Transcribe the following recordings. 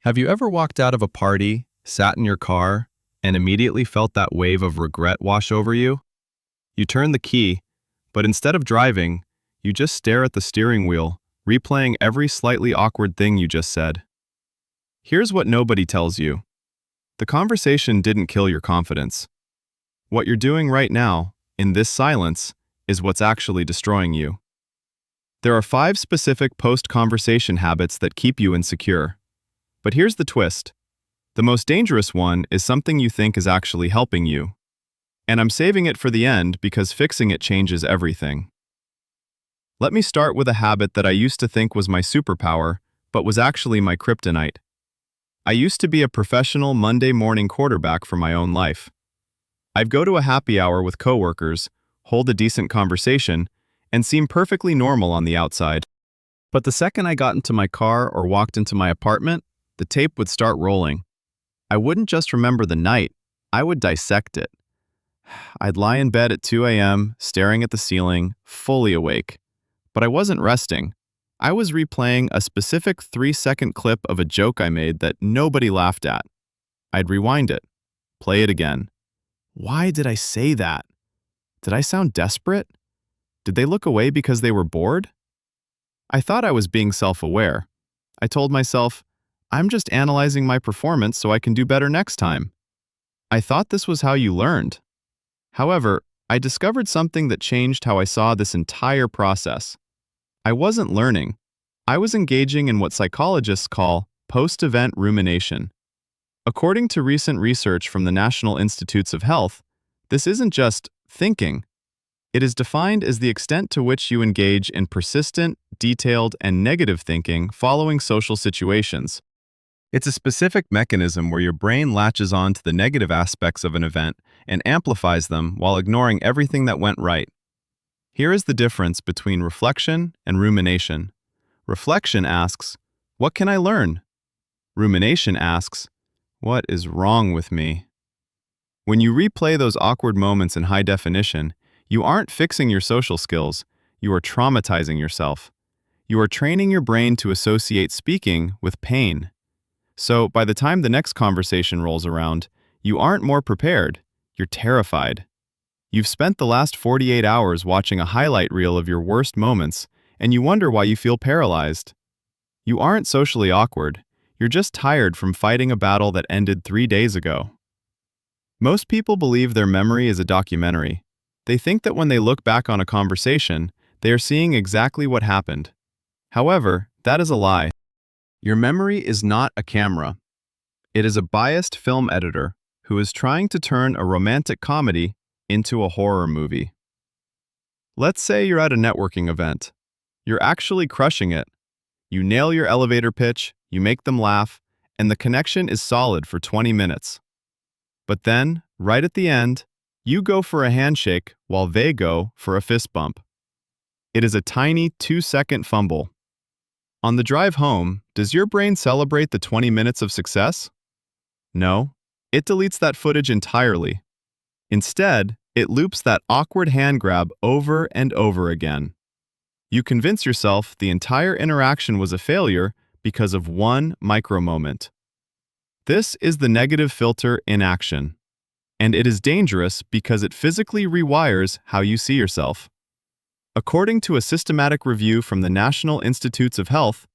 Have you ever walked out of a party, sat in your car, and immediately felt that wave of regret wash over you? You turn the key, but instead of driving, you just stare at the steering wheel, replaying every slightly awkward thing you just said. Here's what nobody tells you. The conversation didn't kill your confidence. What you're doing right now, in this silence, is what's actually destroying you. There are 5 specific post-conversation habits that keep you insecure. But here's the twist. The most dangerous one is something you think is actually helping you. And I'm saving it for the end because fixing it changes everything. Let me start with a habit that I used to think was my superpower, but was actually my kryptonite. I used to be a professional Monday morning quarterback for my own life. I'd go to a happy hour with coworkers, hold a decent conversation, and seem perfectly normal on the outside. But the second I got into my car or walked into my apartment, the tape would start rolling. I wouldn't just remember the night, I would dissect it. I'd lie in bed at 2 a.m., staring at the ceiling, fully awake. But I wasn't resting. I was replaying a specific 3-second clip of a joke I made that nobody laughed at. I'd rewind it, play it again. Why did I say that? Did I sound desperate? Did they look away because they were bored? I thought I was being self-aware. I told myself, I'm just analyzing my performance so I can do better next time. I thought this was how you learned. However, I discovered something that changed how I saw this entire process. I wasn't learning. I was engaging in what psychologists call post-event rumination. According to recent research from the National Institutes of Health, this isn't just thinking. It is defined as the extent to which you engage in persistent, detailed, and negative thinking following social situations. It's a specific mechanism where your brain latches on to the negative aspects of an event and amplifies them while ignoring everything that went right. Here is the difference between reflection and rumination. Reflection asks, what can I learn? Rumination asks, what is wrong with me? When you replay those awkward moments in high definition, you aren't fixing your social skills, you are traumatizing yourself. You are training your brain to associate speaking with pain. So, by the time the next conversation rolls around, you aren't more prepared, you're terrified. You've spent the last 48 hours watching a highlight reel of your worst moments, and you wonder why you feel paralyzed. You aren't socially awkward, you're just tired from fighting a battle that ended 3 days ago. Most people believe their memory is a documentary. They think that when they look back on a conversation, they are seeing exactly what happened. However, that is a lie. Your memory is not a camera. It is a biased film editor who is trying to turn a romantic comedy into a horror movie. Let's say you're at a networking event. You're actually crushing it. You nail your elevator pitch, you make them laugh, and the connection is solid for 20 minutes. But then, right at the end, you go for a handshake while they go for a fist bump. It is a tiny 2-second fumble. On the drive home, does your brain celebrate the 20 minutes of success? No, it deletes that footage entirely. Instead, it loops that awkward hand grab over and over again. You convince yourself the entire interaction was a failure because of one micro moment. This is the negative filter in action, and it is dangerous because it physically rewires how you see yourself. According to a systematic review from the National Institutes of Health,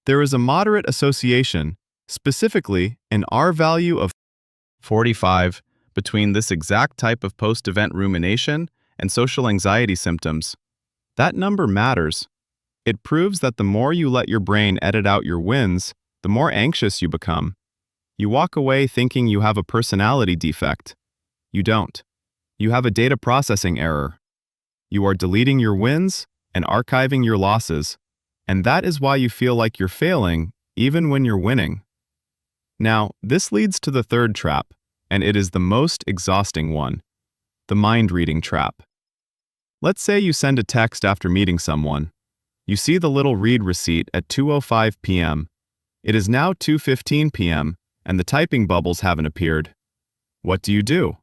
there is a moderate association, specifically an R value of 45, between this exact type of post-event rumination and social anxiety symptoms. That number matters. It proves that the more you let your brain edit out your wins, the more anxious you become. You walk away thinking you have a personality defect. You don't. You have a data processing error. You are deleting your wins and archiving your losses, and that is why you feel like you're failing even when you're winning. Now, this leads to the third trap, and it is the most exhausting one, the mind-reading trap. Let's say you send a text after meeting someone. You see the little read receipt at 2:05 p.m. It is now 2:15 p.m., and the typing bubbles haven't appeared. What do?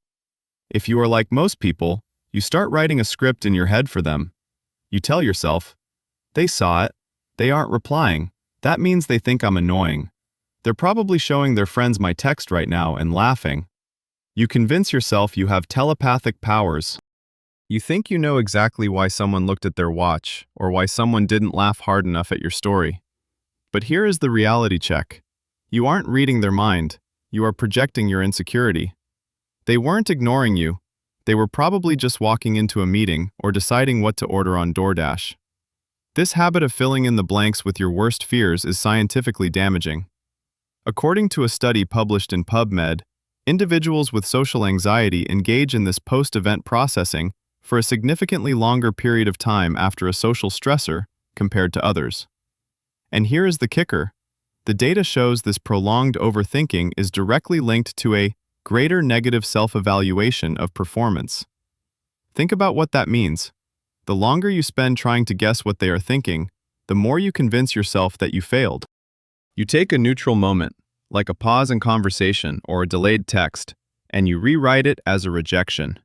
If you are like most people, you start writing a script in your head for them. You tell yourself, they saw it, they aren't replying, that means they think I'm annoying. They're probably showing their friends my text right now and laughing. You convince yourself you have telepathic powers. You think you know exactly why someone looked at their watch or why someone didn't laugh hard enough at your story. But here is the reality check. You aren't reading their mind. You are projecting your insecurity. They weren't ignoring you. They were probably just walking into a meeting or deciding what to order on DoorDash. This habit of filling in the blanks with your worst fears is scientifically damaging. According to a study published in PubMed, individuals with social anxiety engage in this post-event processing for a significantly longer period of time after a social stressor compared to others. And here is the kicker. The data shows this prolonged overthinking is directly linked to a greater negative self-evaluation of performance. Think about what that means. The longer you spend trying to guess what they are thinking, the more you convince yourself that you failed. You take a neutral moment, like a pause in conversation or a delayed text, and you rewrite it as a rejection.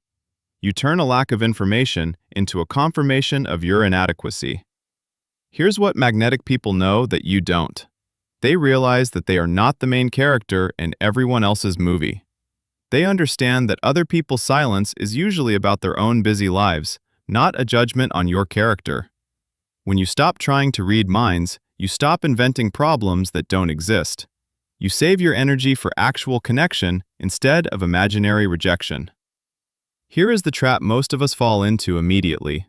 You turn a lack of information into a confirmation of your inadequacy. Here's what magnetic people know that you don't. They realize that they are not the main character in everyone else's movie. They understand that other people's silence is usually about their own busy lives, not a judgment on your character. When you stop trying to read minds, you stop inventing problems that don't exist. You save your energy for actual connection instead of imaginary rejection. Here is the trap most of us fall into immediately.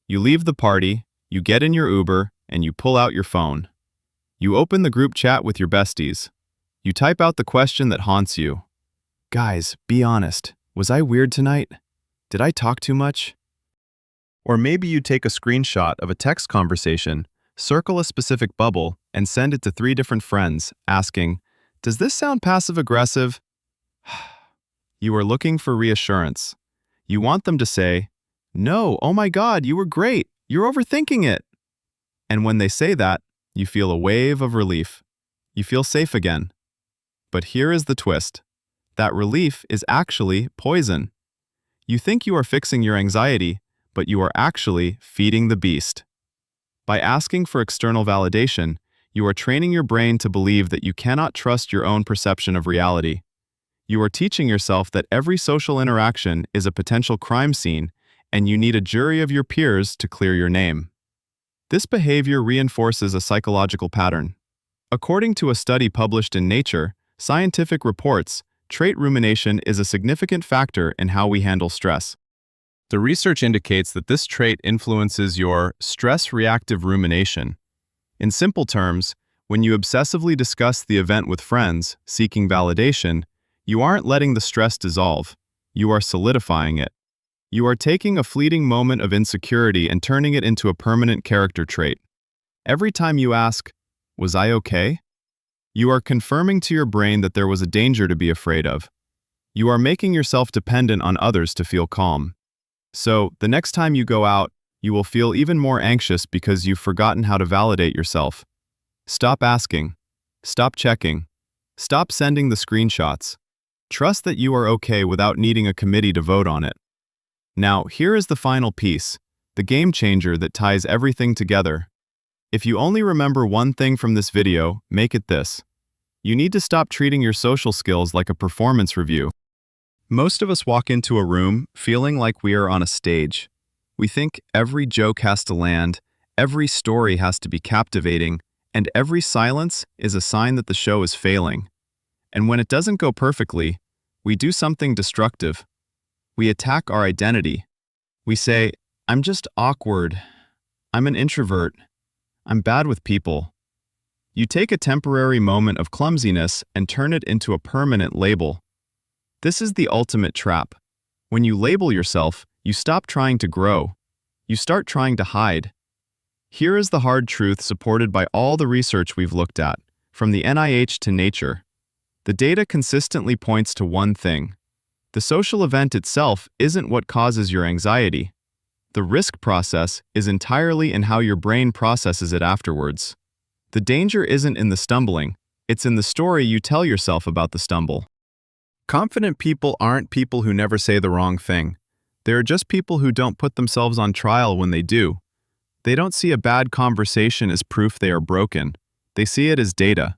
You leave the party, you get in your Uber, and you pull out your phone. You open the group chat with your besties. You type out the question that haunts you. Guys, be honest. Was I weird tonight? Did I talk too much? Or maybe you take a screenshot of a text conversation, circle a specific bubble, and send it to 3 different friends, asking, "Does this sound passive-aggressive?" You are looking for reassurance. You want them to say, "No, oh my God, you were great. You're overthinking it." And when they say that, you feel a wave of relief. You feel safe again. But here is the twist. That relief is actually poison. You think you are fixing your anxiety, but you are actually feeding the beast. By asking for external validation, you are training your brain to believe that you cannot trust your own perception of reality. You are teaching yourself that every social interaction is a potential crime scene, and you need a jury of your peers to clear your name. This behavior reinforces a psychological pattern. According to a study published in Nature, Scientific Reports, trait rumination is a significant factor in how we handle stress. The research indicates that this trait influences your stress-reactive rumination. In simple terms, when you obsessively discuss the event with friends, seeking validation, you aren't letting the stress dissolve, you are solidifying it. You are taking a fleeting moment of insecurity and turning it into a permanent character trait. Every time you ask, "Was I okay?" you are confirming to your brain that there was a danger to be afraid of. You are making yourself dependent on others to feel calm. So, the next time you go out, you will feel even more anxious because you've forgotten how to validate yourself. Stop asking. Stop checking. Stop sending the screenshots. Trust that you are okay without needing a committee to vote on it. Now, here is the final piece, the game changer that ties everything together. If you only remember one thing from this video, make it this. You need to stop treating your social skills like a performance review. Most of us walk into a room feeling like we are on a stage. We think every joke has to land, every story has to be captivating, and every silence is a sign that the show is failing. And when it doesn't go perfectly, we do something destructive. We attack our identity. We say, "I'm just awkward. I'm an introvert. I'm bad with people." You take a temporary moment of clumsiness and turn it into a permanent label. This is the ultimate trap. When you label yourself, you stop trying to grow. You start trying to hide. Here is the hard truth supported by all the research we've looked at, from the NIH to Nature. The data consistently points to one thing. The social event itself isn't what causes your anxiety. The risk process is entirely in how your brain processes it afterwards. The danger isn't in the stumbling, it's in the story you tell yourself about the stumble. Confident people aren't people who never say the wrong thing. They're just people who don't put themselves on trial when they do. They don't see a bad conversation as proof they are broken. They see it as data.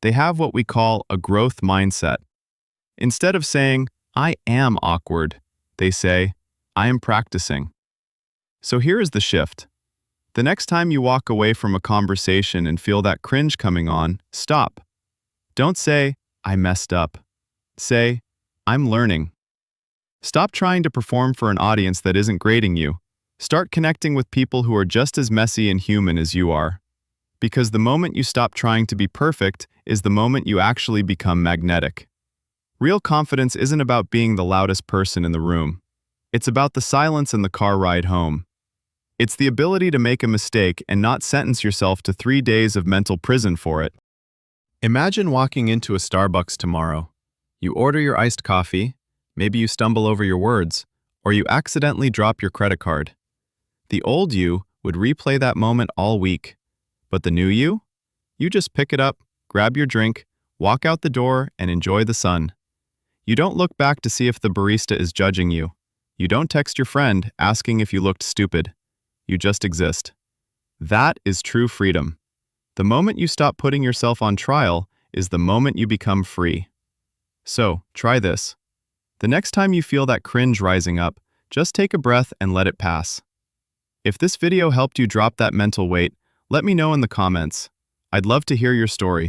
They have what we call a growth mindset. Instead of saying, I am awkward, they say, I am practicing. So here is the shift. The next time you walk away from a conversation and feel that cringe coming on, stop. Don't say, I messed up. Say, I'm learning. Stop trying to perform for an audience that isn't grading you. Start connecting with people who are just as messy and human as you are. Because the moment you stop trying to be perfect is the moment you actually become magnetic. Real confidence isn't about being the loudest person in the room. It's about the silence in the car ride home. It's the ability to make a mistake and not sentence yourself to 3 days of mental prison for it. Imagine walking into a Starbucks tomorrow. You order your iced coffee, maybe you stumble over your words, or you accidentally drop your credit card. The old you would replay that moment all week. But the new you? You just pick it up, grab your drink, walk out the door, and enjoy the sun. You don't look back to see if the barista is judging you. You don't text your friend asking if you looked stupid. You just exist. That is true freedom. The moment you stop putting yourself on trial is the moment you become free. So, try this. The next time you feel that cringe rising up, just take a breath and let it pass. If this video helped you drop that mental weight, let me know in the comments. I'd love to hear your story.